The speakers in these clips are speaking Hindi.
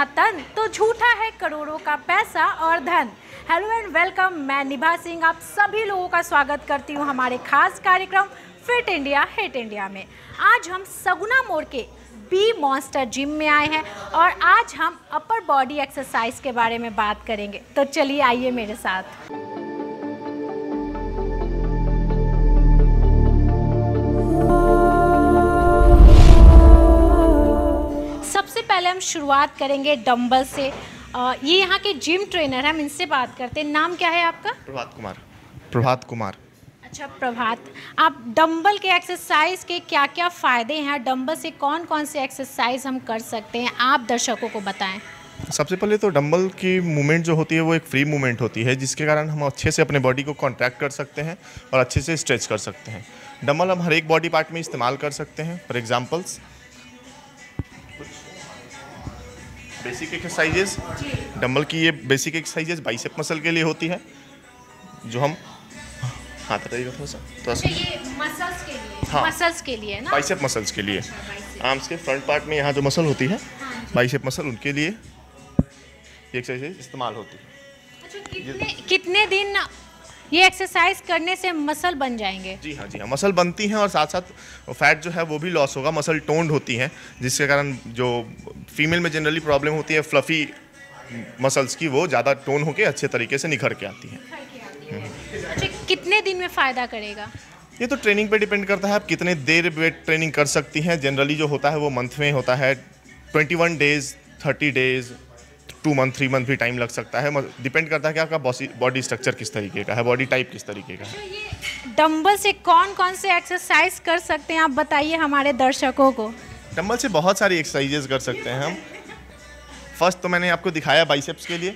अपना तन तो झूठा है करोड़ों का पैसा और धन। हेलो एंड वेलकम, मैं निभा सिंह आप सभी लोगों का स्वागत करती हूं हमारे खास कार्यक्रम फिट इंडिया हिट इंडिया में। आज हम सगुना मोड़ के बी मॉन्स्टर जिम में आए हैं और आज हम अपर बॉडी एक्सरसाइज के बारे में बात करेंगे। तो चलिए आइए मेरे साथ। सबसे पहले हम शुरुआत करेंगे डंबल से। ये यहाँ के जिम ट्रेनर हैं, हम इनसे बात करते हैं। नाम क्या है आपका? प्रभात कुमार। अच्छा प्रभात, आप डंबल के एक्सरसाइज के क्या क्या फ़ायदे हैं, डंबल से कौन कौन से एक्सरसाइज हम कर सकते हैं, आप दर्शकों को बताएं। सबसे पहले तो डंबल की मूवमेंट जो होती है वो एक फ्री मूवमेंट होती है, जिसके कारण हम अच्छे से अपने बॉडी को कॉन्ट्रैक्ट कर सकते हैं और अच्छे से स्ट्रेच कर सकते हैं। डंबल हम हर एक बॉडी पार्ट में इस्तेमाल कर सकते हैं। For examples basic exercises, dumbbell की ये बेसिक एक्सरसाइजेस बाइसेप मसल के लिए होती है, जो हम हाथ रखिएगा थोड़ा सा ये मसल्स के लिए, हाँ, मसल्स के लिए ना, बाइसेप मसल्स के लिए। आर्म्स के फ्रंट पार्ट में यहाँ जो मसल होती है, बाइसेप मसल, उनके लिए ये एक्सरसाइज इस्तेमाल होती है। अच्छा, कितने दिन ये एक्सरसाइज करने से मसल बन जाएंगे? जी हाँ, मसल बनती हैं और साथ साथ फैट जो है वो भी लॉस होगा। मसल टोन्ड होती हैं, जिसके कारण जो फीमेल में जनरली प्रॉब्लम होती है फ्लफी मसल्स की, वो ज़्यादा टोन होकर अच्छे तरीके से निखर के आती हैं। अच्छा, कितने दिन में फ़ायदा करेगा? ये तो ट्रेनिंग पे डिपेंड करता है, आप कितने देर वेट ट्रेनिंग कर सकती हैं। जनरली जो होता है वो मंथ में होता है, 21 डेज, 30 डेज, 2 मंथ, 3 मंथ भी टाइम लग सकता है। डिपेंड करता है कि आपका बॉडी स्ट्रक्चर किस तरीके का है, बॉडी टाइप किस तरीके का है। ये डंबल से कौन कौन से एक्सरसाइज कर सकते हैं, आप बताइए हमारे दर्शकों को। डंबल से बहुत सारी एक्सरसाइजेज कर सकते हैं हम। फर्स्ट तो मैंने आपको दिखाया बाइसेप्स के लिए,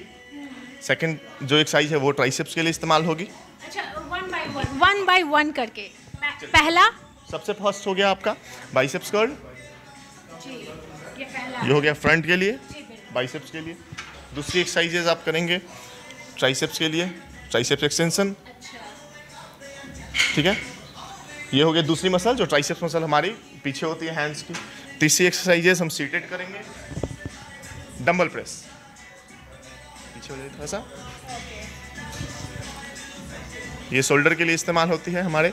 सेकंड जो एक्सरसाइज है वो ट्राइसेप्स के लिए इस्तेमाल होगी। अच्छा, वन बाय वन करके। पहला सबसे फर्स्ट हो गया आपका बाइसेप्स कर्ल, ये पहला, ये हो गया फ्रंट के लिए, बाइसेप्स के लिए। दूसरी एक्सरसाइजेज आप करेंगे ट्राइसेप्स के लिए, ट्राइसेप्स एक्सटेंशन, ठीक है। ये हो गया दूसरी मसल, जो ट्राइसेप्स मसल हमारी पीछे होती है हैंड्स की। तीसरी एक्सरसाइजेज हम सीटेड करेंगे, डंबल प्रेस, पीछे हो जाए थोड़ा सा, ये शोल्डर के लिए इस्तेमाल होती है हमारे।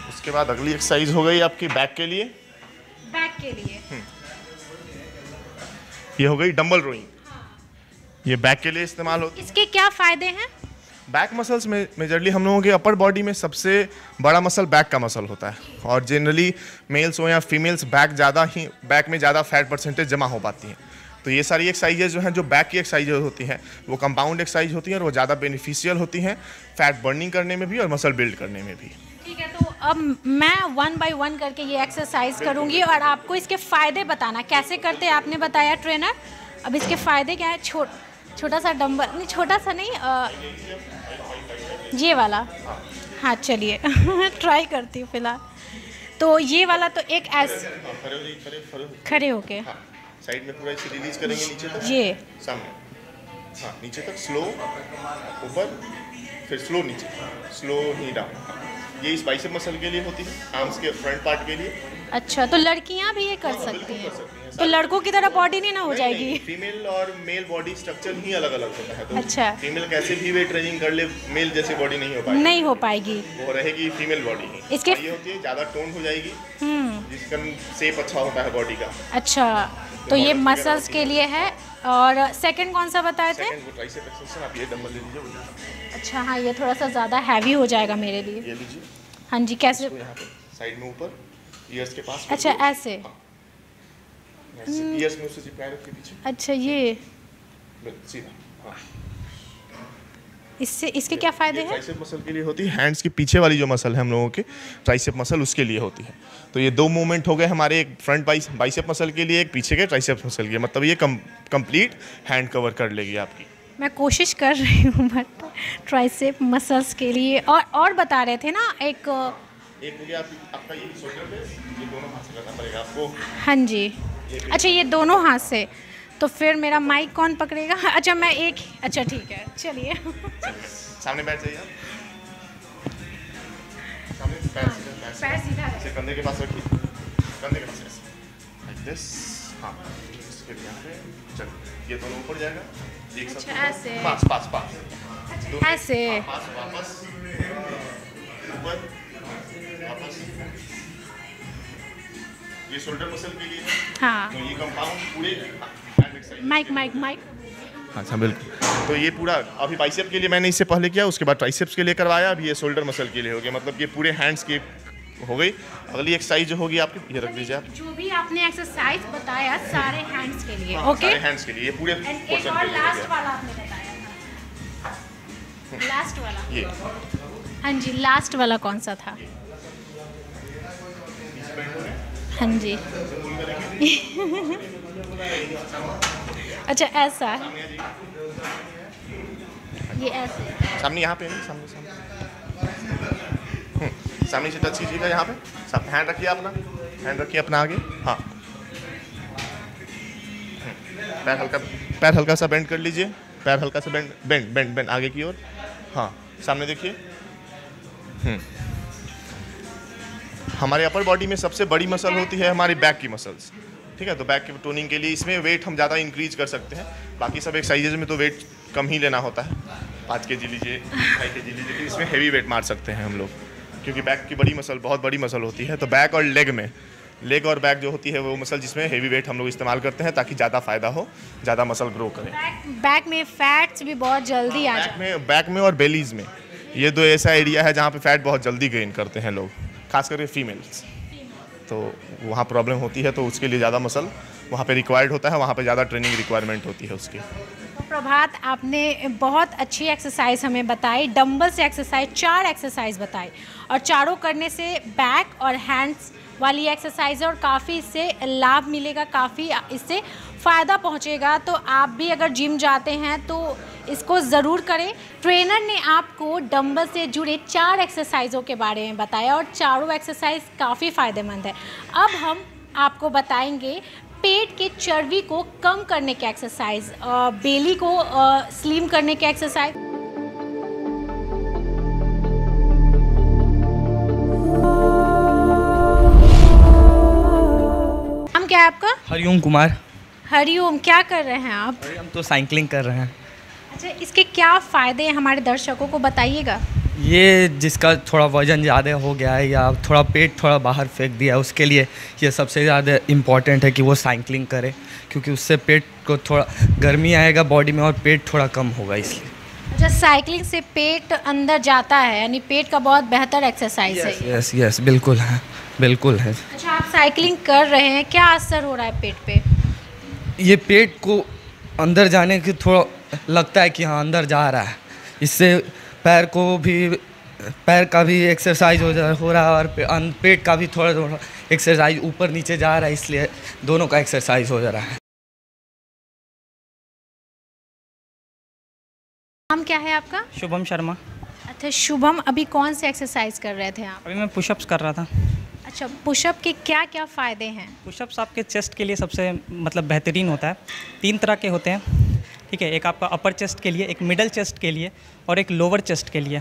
उसके बाद अगली एक्सरसाइज हो गई आपकी बैक के लिए, ये हो गई डंबल रोइंग, ये बैक के लिए इस्तेमाल होती है। इसके क्या फायदे हैं? बैक मसल्स में मेजरली हम लोगों के अपर बॉडी में सबसे बड़ा मसल बैक का मसल होता है, और जनरली मेल्स हो या फीमेल्स बैक में ज़्यादा फैट परसेंटेज जमा हो पाती हैं। तो ये सारी एक्सरसाइजेज जो हैं, जो बैक की एक्सरसाइजेज होती हैं, वो कंपाउंड एक्सरसाइज होती हैं और वो ज़्यादा बेनिफिशियल होती हैं फैट बर्निंग करने में भी और मसल बिल्ड करने में भी। ठीक है, तो अब मैं 1 बाय 1 करके ये एक्सरसाइज करूँगी और आपको इसके फ़ायदे बताना कैसे करते हैं। आपने बताया ट्रेनर, अब इसके फ़ायदे क्या है? छोटा सा डंबल, नहीं छोटा सा नहीं, ये वाला, हाँ चलिए ट्राई करती हूँ फिलहाल। तो ये वाला तो एक खड़े होके साइड में पूरा इसे रिलीज करेंगे नीचे तक, ये सामने, हाँ नीचे तक, स्लो ऊपर, फिर स्लो नीचे, स्लो ही डाउन। ये इस बाइसेप मसल के लिए होती है, आर्म्स के फ्रंट पार्ट के लिए। अच्छा, तो लड़कियां भी ये कर सकती हैं? तो लड़कों की तरह बॉडी नहीं ना हो जाएगी? फीमेल और मेल बॉडी स्ट्रक्चर ही अलग अलग होता है, तो अच्छा, फीमेल कैसे भी वे ट्रेनिंग कर ले, मेल जैसी बॉडी नहीं हो पाएगी, वो रहेगी फीमेल बॉडी ही। इसके ये होती है ज़्यादा टोन हो जाएगी, जिसका शेप अच्छा होता है बॉडी का। अच्छा, तो ये मसल्स के लिए है। और सेकंड कौन सा बताए थे? सेकंड वो ट्राइसेप एक्सटेंशन, आप ये डंबल ले लीजिए। अच्छा हाँ, ये थोड़ा सा ज़्यादा हैवी हो जाएगा मेरे लिए। ये लीजिए, हाँ जी, कैसे? यहाँ पे साइड में ऊपर, ईयर्स के पास। अच्छा ऐसे, ईयर्स में उससे चिपकाए रखिए पीछे। अच्छा, ये सीधा, हाँ। इससे इसके क्या फ़ायदे हैं? ट्राइसेप मसल के लिए होती है, हैंड्स की पीछे वाली जो मसल है हम लोगों के, ट्राइसेप मसल, उसके लिए होती है। तो ये 2 मूवमेंट हो गए हमारे, एक फ्रंट बाइसेप मसल के लिए, एक पीछे के ट्राइसेप मसल के लिए। मतलब ये कंप्लीट हैंड कवर कर लेगी आपकी। मैं कोशिश कर रही हूँ बट ट्राइसेप मसल्स के लिए। और बता रहे थे ना, एक हो गया आपका ये शोल्डर पे, ये दोनों हाथ से करना पड़ेगा आपको। हाँ जी, अच्छा ये दोनों हाथ से, तो फिर मेरा माइक कौन पकड़ेगा? अच्छा मैं एक, अच्छा ठीक है, चलिए सामने बैठ जाइए, सामने पैर सीधा है, कंधे के पास रखिए, कंधे के पास ऐसे, लाइक दिस, हाँ, इसके यहाँ पे चलो ये दोनों ऊपर जाएगा, देख सकते अच्छा, ऐसे। हो, पास पास पास, ऐसे। पास वापस, ऊपर वापस। ये शोल्डर मसल के लिए है। हाँ, तो ये कंपाउंड पूरे hand exercise. Mic mic mic. अच्छा बिल्कुल। तो ये पूरा अभी बाइसेप के लिए मैंने इससे पहले किया, उसके बाद ट्राइसेप्स के लिए करवाया, अभी ये शोल्डर मसल के लिए हो गया। मतलब ये पूरे हैंड्स की हो गई। अगली एक्सरसाइज जो होगी आपकी, ये रख दीजिए आप। जो भी आपने एक्सरसाइज बताया सारे हैंड्स के लिए, हाँ, ओके। सारे हैंड्स के लिए ये पूरे एंड एक पोर्शन और के लिए हो लास्ट गया। वाला आपने बताया था, लास्ट वाला। ये हाँ जी, लास्ट वाला कौन सा था? हाँ जी। अच्छा, ऐसा ये ऐसे। सामने यहाँ पे नहीं, सामने सामने सामने से टच कीजिएगा यहाँ पे। सब हैंड रखिए अपना, हैंड रखिए अपना आगे। हाँ, पैर हल्का सा बेंड कर लीजिए, पैर हल्का सा बेंड बेंड बेंड बेंड आगे की ओर। हाँ, सामने देखिए। हमारे अपर बॉडी में सबसे बड़ी मसल होती है हमारी बैक की मसल्स, ठीक है। तो बैक की टोनिंग के लिए इसमें वेट हम ज़्यादा इंक्रीज कर सकते हैं। बाकी सब एक्सरसाइजेज में तो वेट कम ही लेना होता है, 5 kg लीजिए, 2.5 kg लीजिए, लेकिन इसमें हैवी वेट मार सकते हैं हम लोग, क्योंकि बैक की बड़ी मसल, बहुत बड़ी मसल होती है। तो बैक और लेग में, लेग और बैक जो होती है वो मसल जिसमें हैवी वेट हम लोग इस्तेमाल करते हैं, ताकि ज़्यादा फायदा हो, ज़्यादा मसल ग्रो करे। बैक में फैट्स भी बहुत जल्दी आ जाते हैं। बैक में और बेलीज में, ये दो ऐसा एरिया है जहाँ पे फैट बहुत जल्दी गेन करते हैं लोग, खास करके फीमेल्स। तो वहाँ प्रॉब्लम होती है, तो उसके लिए ज़्यादा मसल वहाँ पे रिक्वायर्ड होता है, वहाँ पे ज़्यादा ट्रेनिंग रिक्वायरमेंट होती है उसकी। तो प्रभात, आपने बहुत अच्छी एक्सरसाइज हमें बताई, डंबल से एक्सरसाइज 4 एक्सरसाइज बताई, और चारों करने से बैक और हैंड्स वाली एक्सरसाइज है, और काफ़ी इससे लाभ मिलेगा, काफ़ी इससे फ़ायदा पहुंचेगा। तो आप भी अगर जिम जाते हैं तो इसको ज़रूर करें। ट्रेनर ने आपको डंबल से जुड़े 4 एक्सरसाइजों के बारे में बताया, और चारों एक्सरसाइज काफ़ी फ़ायदेमंद है। अब हम आपको बताएंगे पेट के चर्बी को कम करने के एक्सरसाइज, बेली को स्लिम करने के एक्सरसाइज। नाम क्या है आपका? हरिओम कुमार। हरिओम, क्या कर रहे हैं आप? हम तो साइकिलिंग कर रहे हैं। अच्छा, इसके क्या फ़ायदे हैं हमारे दर्शकों को बताइएगा। ये जिसका थोड़ा वज़न ज़्यादा हो गया है या थोड़ा पेट थोड़ा बाहर फेंक दिया है, उसके लिए ये सबसे ज़्यादा इम्पॉर्टेंट है कि वो साइकिलिंग करे, क्योंकि उससे पेट को थोड़ा गर्मी आएगा बॉडी में और पेट थोड़ा कम होगा, इसलिए। अच्छा, साइकिलिंग से पेट अंदर जाता है, यानी पेट का बहुत बेहतर एक्सरसाइज है ये। यस यस, बिल्कुल है, बिल्कुल है। अच्छा, आप साइकिलिंग कर रहे हैं, क्या असर हो रहा है पेट पे? ये पेट को अंदर जाने की थोड़ा लगता है कि हाँ अंदर जा रहा है, इससे पैर का भी एक्सरसाइज हो रहा है, और पेट का भी थोड़ा थोड़ा एक्सरसाइज ऊपर नीचे जा रहा है, इसलिए दोनों का एक्सरसाइज हो जा रहा है। नाम क्या है आपका? शुभम शर्मा। अच्छा शुभम, अभी कौन से एक्सरसाइज कर रहे थे आप? अभी मैं पुशअप्स कर रहा था। अच्छा, पुशअप के क्या क्या फ़ायदे हैं? पुशअप्स आपके चेस्ट के लिए सबसे मतलब बेहतरीन होता है। 3 तरह के होते हैं, ठीक है। एक आपका अपर चेस्ट के लिए, एक मिडल चेस्ट के लिए, और एक लोअर चेस्ट के लिए।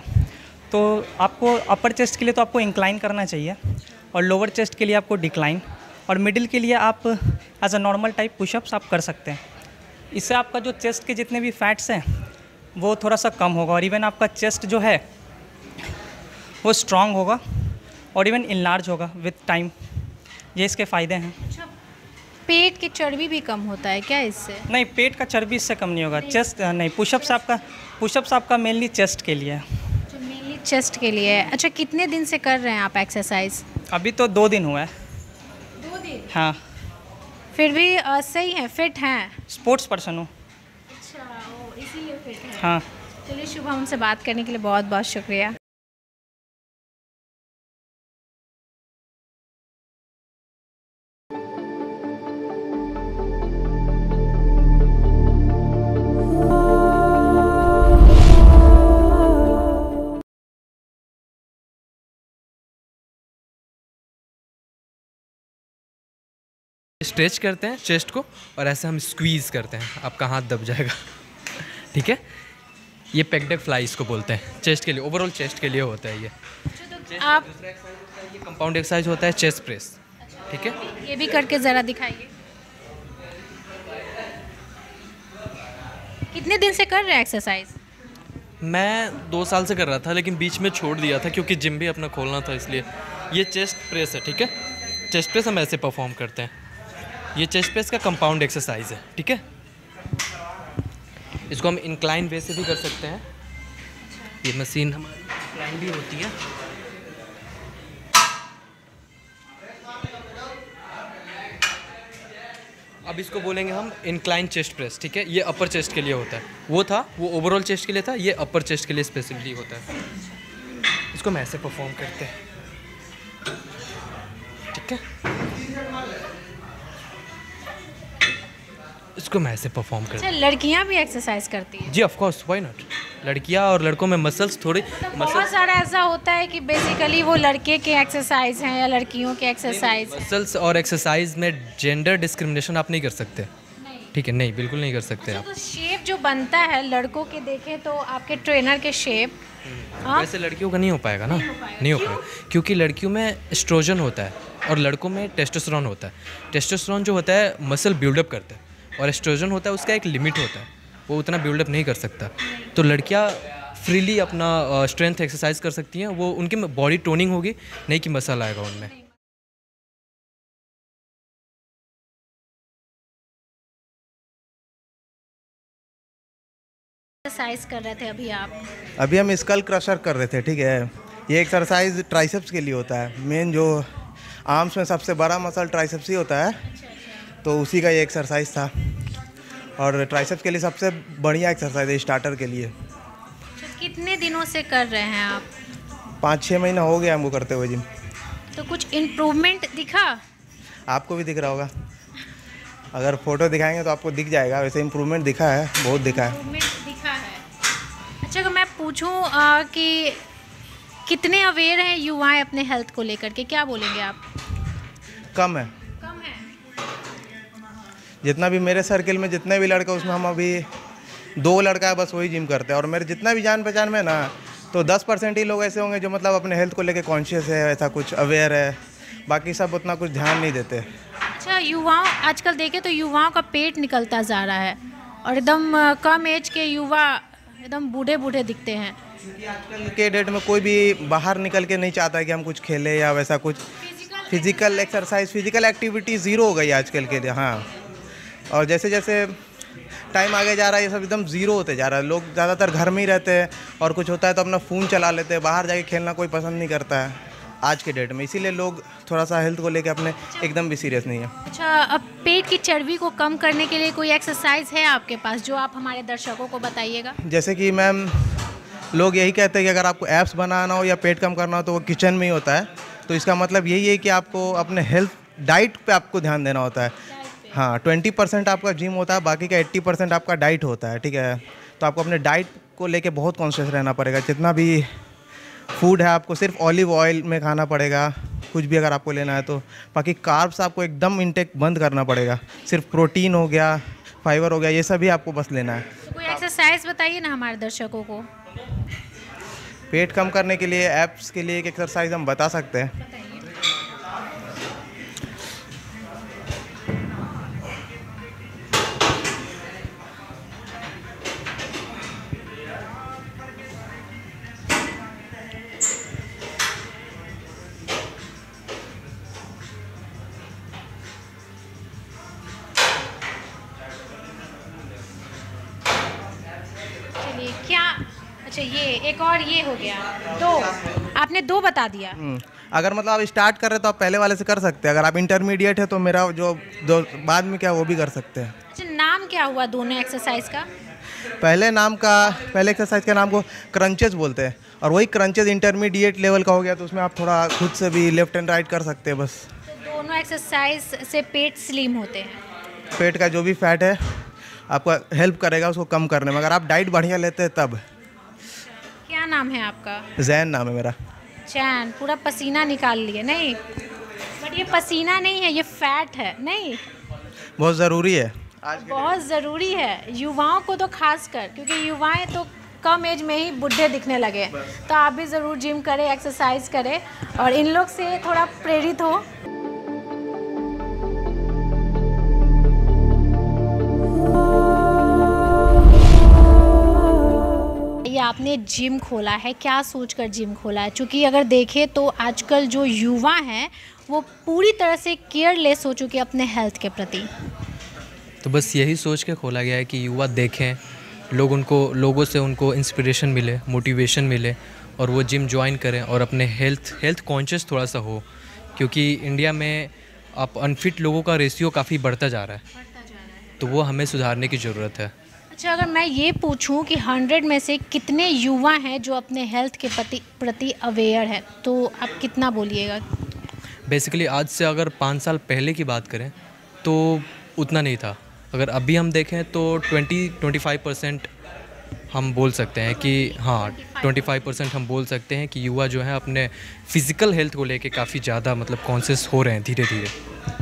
तो आपको अपर चेस्ट के लिए तो आपको इंक्लाइन करना चाहिए, और लोअर चेस्ट के लिए आपको डिक्लाइन, और मिडिल के लिए आप as a normal type pushups आप कर सकते हैं। इससे आपका जो चेस्ट के जितने भी फैट्स हैं वो थोड़ा सा कम होगा, और इवन आपका चेस्ट जो है वो स्ट्रांग होगा, और इवन इनलार्ज होगा विथ टाइम। ये इसके फ़ायदे हैं। अच्छा, पेट की चर्बी भी कम होता है क्या इससे? नहीं, पेट का चर्बी इससे कम नहीं होगा। चेस्ट नहीं, पुशअप्स आपका मेनली चेस्ट के लिए है। अच्छा, मेनली चेस्ट के लिए है। अच्छा, कितने दिन से कर रहे हैं आप एक्सरसाइज? अभी तो 2 दिन हुआ है। 2 दिन? हाँ। फिर भी सही है, फिट हैं? स्पोर्ट्स पर्सन हूँ। अच्छा, इसीलिए फिट है। हाँ। चलिए शुभम, हमसे बात करने के लिए बहुत बहुत शुक्रिया। स्ट्रेच करते हैं चेस्ट को, और ऐसे हम स्क्वीज़ करते हैं, आपका हाथ दब जाएगा। ठीक है, ये पेक्डेक फ्लाई इसको बोलते हैं, चेस्ट के लिए, ओवरऑल चेस्ट के लिए होता है ये। आप ये कंपाउंड एक्सरसाइज होता है चेस्ट प्रेस। ठीक है, ये भी करके ज़रा दिखाइए। कितने दिन से कर रहे हैं एक्सरसाइज? मैं 2 साल से कर रहा था, लेकिन बीच में छोड़ दिया था क्योंकि जिम भी अपना खोलना था, इसलिए। ये चेस्ट प्रेस है, ठीक है। चेस्ट प्रेस हम ऐसे परफॉर्म करते हैं। ये चेस्ट प्रेस का कंपाउंड एक्सरसाइज है, ठीक है। इसको हम इंक्लाइन वे से भी कर सकते हैं। ये मशीन हमारी इंक्लाइन भी होती है। अब इसको बोलेंगे हम इंक्लाइन चेस्ट प्रेस, ठीक है। ये अपर चेस्ट के लिए होता है, वो ओवरऑल चेस्ट के लिए था, ये अपर चेस्ट के लिए स्पेसिफिकली होता है। इसको हम ऐसे परफॉर्म करते हैं, ठीक है। इसको मैं ऐसे परफॉर्म करते हैं। अच्छा, लड़कियां भी एक्सरसाइज करती हैं? जी ऑफ कोर्स, व्हाई नॉट। लड़कियां और लड़कों में मसल्स थोड़ी बहुत सारा ऐसा होता है कि बेसिकली वो लड़के के एक्सरसाइज हैं या लड़कियों के एक्सरसाइज। मसल्स और एक्सरसाइज में जेंडर डिस्क्रिमिनेशन आप नहीं कर सकते, ठीक है। नहीं, बिल्कुल नहीं कर सकते आप। तो शेप जो बनता है लड़कों के देखें तो आपके ट्रेनर के शेप, वैसे लड़कियों का नहीं हो पाएगा ना, नहीं हो पाएगा, क्योंकि लड़कियों में एस्ट्रोजन होता है और लड़कों में टेस्टोस्टेरोन होता है। टेस्टोस्टेरोन जो होता है मसल बिल्डअप करता है, और एस्ट्रोजन होता है उसका एक लिमिट होता है, वो उतना बिल्डअप नहीं कर सकता। तो लड़कियां फ्रीली अपना स्ट्रेंथ एक्सरसाइज कर सकती हैं, वो उनकी बॉडी टोनिंग होगी, नहीं कि मसल आएगा उनमें। एक्सरसाइज कर रहे थे अभी आप? अभी हम स्कल क्रशर कर रहे थे, ठीक है। ये एक्सरसाइज ट्राइसेप्स के लिए होता है। मेन जो आर्म्स में सबसे बड़ा मसल ट्राइसेप्स ही होता है, तो उसी का ये एक्सरसाइज था। और ट्राइसेप्स के लिए सबसे बढ़िया एक्सरसाइज है स्टार्टर के लिए। कितने दिनों से कर रहे हैं आप? 5-6 महीना हो गया हमको करते हुए जिम। तो कुछ इम्प्रूवमेंट दिखा? आपको भी दिख रहा होगा, अगर फोटो दिखाएंगे तो आपको दिख जाएगा। वैसे इम्प्रूवमेंट दिखा है, बहुत दिखा है। इम्प्रूवमेंट दिखा है। अच्छा, अगर मैं पूछूं कि कितने अवेयर हैं युवाएं अपने हेल्थ को लेकर के, क्या बोलेंगे आप? कम है। कम है। जितना भी मेरे सर्किल में जितने भी लड़के, उसमें हम अभी 2 लड़का है बस, वही जिम करते हैं। और मेरे जितना भी जान पहचान में ना, तो 10% ही लोग ऐसे होंगे जो मतलब अपने हेल्थ को लेके कॉन्शियस है, ऐसा कुछ अवेयर है। बाकी सब उतना कुछ ध्यान नहीं देते। अच्छा, युवाओं आजकल देखें तो युवाओं का पेट निकलता जा रहा है और एकदम कम एज के युवा एकदम बूढ़े बूढ़े दिखते हैं। क्योंकि आजकल के डेट में कोई भी बाहर निकल के नहीं चाहता है कि हम कुछ खेलें या वैसा कुछ। Physical exercise, physical activity zero हो गई आजकल के लिए। हाँ, और जैसे जैसे टाइम आगे जा रहा है ये सब एकदम ज़ीरो होते जा रहा है। लोग ज़्यादातर घर में ही रहते हैं और कुछ होता है तो अपना फ़ोन चला लेते हैं, बाहर जाके खेलना कोई पसंद नहीं करता है आज के डेट में। इसीलिए लोग थोड़ा सा हेल्थ को लेके अपने एकदम भी सीरियस नहीं है। अच्छा, अब पेट की चर्बी को कम करने के लिए कोई एक्सरसाइज है आपके पास जो आप हमारे दर्शकों को बताइएगा? जैसे कि मैम, लोग यही कहते हैं कि अगर आपको एब्स बनाना हो या पेट कम करना हो तो वो किचन में ही होता है। तो इसका मतलब यही है कि आपको अपने हेल्थ डाइट पे आपको ध्यान देना होता है। हाँ, 20% आपका जिम होता है, बाकी का 80% आपका डाइट होता है, ठीक है। तो आपको अपने डाइट को लेके बहुत कॉन्शियस रहना पड़ेगा। जितना भी फूड है आपको सिर्फ ऑलिव ऑयल में खाना पड़ेगा, कुछ भी अगर आपको लेना है तो। बाकी कार्ब्स आपको एकदम इंटेक बंद करना पड़ेगा। सिर्फ प्रोटीन हो गया, फाइबर हो गया, ये सभी आपको बस लेना है। तो कोई एक्सरसाइज बताइए ना हमारे दर्शकों को। पेट कम करने के लिए, एब्स के लिए एक एक्सरसाइज हम बता सकते हैं। क्या? अच्छा, ये एक और ये हो गया 2, आपने 2 बता दिया। अगर मतलब आप स्टार्ट कर रहे हैं तो आप पहले वाले से कर सकते हैं। अगर आप इंटरमीडिएट है तो मेरा जो बाद में क्या वो भी कर सकते हैं। अच्छा, नाम क्या हुआ दोनों एक्सरसाइज का? पहले एक्सरसाइज के नाम को क्रंचेस बोलते हैं, और वही क्रंचेस इंटरमीडिएट लेवल का हो गया तो उसमें आप थोड़ा खुद से भी लेफ्ट एंड राइट कर सकते हैं बस। तो दोनों एक्सरसाइज से पेट स्लिम होते हैं? पेट का जो भी फैट है आपको हेल्प करेगा उसको कम करने में, अगर आप डाइट बढ़िया लेते हैं तब। क्या नाम है आपका? जैन नाम है मेरा। चैन, पूरा पसीना निकाल लिए। नहीं, बट ये पसीना नहीं है, ये फैट है। नहीं, बहुत ज़रूरी है, बहुत ज़रूरी है युवाओं को तो खासकर, क्योंकि युवाएं तो कम एज में ही बूढ़े दिखने लगे। तो आप भी ज़रूर जिम करें, एक्सरसाइज करें और इन लोग से थोड़ा प्रेरित हो। आपने जिम खोला है, क्या सोचकर जिम खोला है? क्योंकि अगर देखें तो आजकल जो युवा हैं वो पूरी तरह से केयरलेस हो चुके हैं अपने हेल्थ के प्रति। तो बस यही सोच के खोला गया है कि युवा देखें, लोगों से उनको इंस्पिरेशन मिले, मोटिवेशन मिले और वो जिम ज्वाइन करें और अपने हेल्थ कॉन्शियस थोड़ा सा हो, क्योंकि इंडिया में अब अनफिट लोगों का रेशियो काफ़ी बढ़ता जा रहा है, तो वो हमें सुधारने की ज़रूरत है। अच्छा, अगर मैं ये पूछूं कि 100 में से कितने युवा हैं जो अपने हेल्थ के प्रति अवेयर है, तो आप कितना बोलिएगा? बेसिकली आज से अगर 5 साल पहले की बात करें तो उतना नहीं था। अगर अभी हम देखें तो 20-25% हम बोल सकते हैं कि हाँ 25% हम बोल सकते हैं कि युवा जो है अपने फिज़िकल हेल्थ को लेके काफ़ी ज़्यादा मतलब कॉन्शियस हो रहे हैं धीरे धीरे।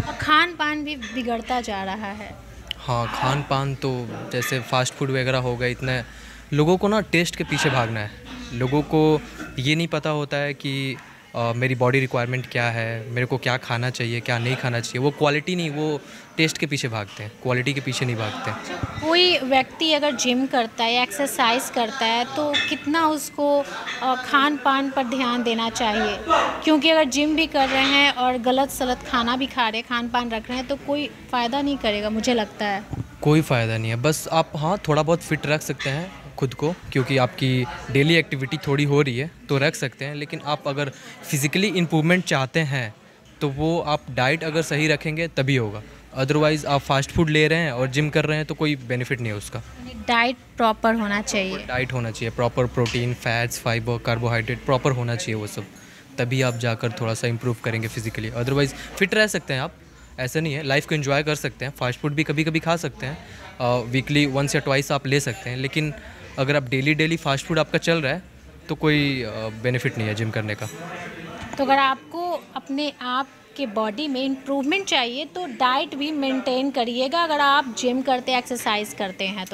और खान पान भी बिगड़ता जा रहा है। हाँ, खान पान तो जैसे फास्ट फूड वगैरह हो गए, इतने लोगों को ना टेस्ट के पीछे भागना है। लोगों को ये नहीं पता होता है कि मेरी बॉडी रिक्वायरमेंट क्या है, मेरे को क्या खाना चाहिए, क्या नहीं खाना चाहिए। वो क्वालिटी नहीं, वो टेस्ट के पीछे भागते हैं, क्वालिटी के पीछे नहीं भागते। कोई व्यक्ति अगर जिम करता है या एक्सरसाइज करता है तो कितना उसको खान पान पर ध्यान देना चाहिए? क्योंकि अगर जिम भी कर रहे हैं और गलत सलत खाना भी खा रहे हैं, खान पान रख रहे हैं, तो कोई फ़ायदा नहीं करेगा, मुझे लगता है। कोई फ़ायदा नहीं है। बस आप हाँ थोड़ा बहुत फिट रख सकते हैं खुद को, क्योंकि आपकी डेली एक्टिविटी थोड़ी हो रही है तो रख सकते हैं। लेकिन आप अगर फिज़िकली इम्प्रूवमेंट चाहते हैं तो वो आप डाइट अगर सही रखेंगे तभी होगा। अदरवाइज़ आप फास्ट फूड ले रहे हैं और जिम कर रहे हैं तो कोई बेनिफिट नहीं है उसका। डाइट प्रॉपर होना चाहिए। डाइट होना चाहिए proper, protein, fats, fibre, carbohydrate proper होना चाहिए वो सब, तभी आप जाकर थोड़ा सा इम्प्रूव करेंगे फिज़िकली। अदरवाइज़ फिट रह सकते हैं आप, ऐसा नहीं है। लाइफ को एंजॉय कर सकते हैं, फास्ट फूड भी कभी कभी खा सकते हैं, वीकली 1 या 2 आप ले सकते हैं। लेकिन अगर आप डेली फास्ट फूड आपका चल रहा है तो कोई बेनिफिट नहीं है जिम करने का। तो अगर आपको अपने आप के बॉडी में इम्प्रूवमेंट चाहिए तो डाइट भी मेंटेन करिएगा, अगर आप जिम करते हैं, एक्सरसाइज करते हैं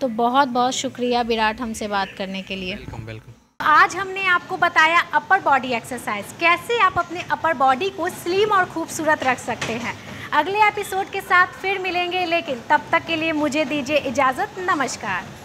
तो बहुत बहुत शुक्रिया विराट हमसे बात करने के लिए। वेलकम। आज हमने आपको बताया अपर बॉडी एक्सरसाइज, कैसे आप अपने अपर बॉडी को स्लिम और खूबसूरत रख सकते हैं। अगले एपिसोड के साथ फिर मिलेंगे, लेकिन तब तक के लिए मुझे दीजिए इजाज़त। नमस्कार।